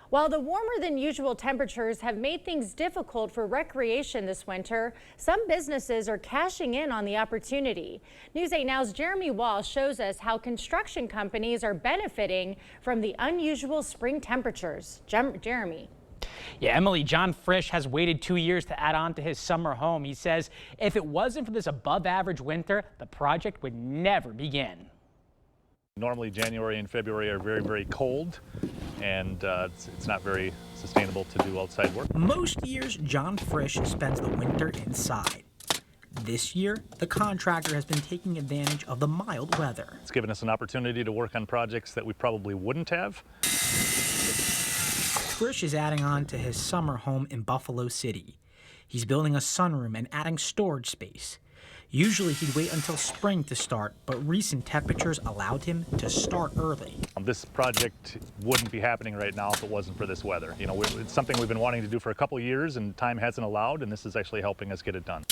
While the warmer than usual temperatures have made things difficult for recreation this winter, some businesses are cashing in on the opportunity. News 8 Now's Jeremy Walsh shows us how construction companies are benefiting from the unusual spring temperatures. Jeremy. Yeah, Emily, John Frisch has waited 2 years to add on to his summer home. He says if it wasn't for this above average winter, the project would never begin. Normally January and February are very, very cold, and it's not very sustainable to do outside work. Most years, John Frisch spends the winter inside. This year, the contractor has been taking advantage of the mild weather. It's given us an opportunity to work on projects that we probably wouldn't have. Frisch is adding on to his summer home in Buffalo City. He's building a sunroom and adding storage space. Usually he'd wait until spring to start, but recent temperatures allowed him to start early. This project wouldn't be happening right now if it wasn't for this weather. You know, it's something we've been wanting to do for a couple of years and time hasn't allowed, and this is actually helping us get it done.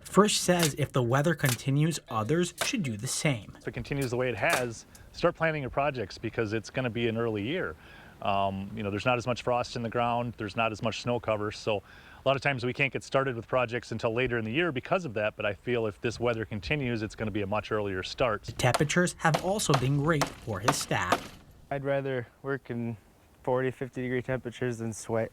Frisch says if the weather continues, others should do the same. If it continues the way it has, start planning your projects because it's going to be an early year. You know, there's not as much frost in the ground, there's not as much snow cover, so a lot of times we can't get started with projects until later in the year because of that, but I feel if this weather continues, it's going to be a much earlier start. The temperatures have also been great for his staff. I'd rather work in 40, 50-degree temperatures than sweat.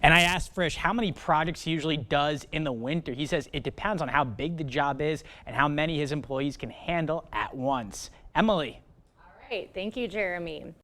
And I asked Frisch how many projects he usually does in the winter. He says it depends on how big the job is and how many his employees can handle at once. Emily. All right, thank you, Jeremy.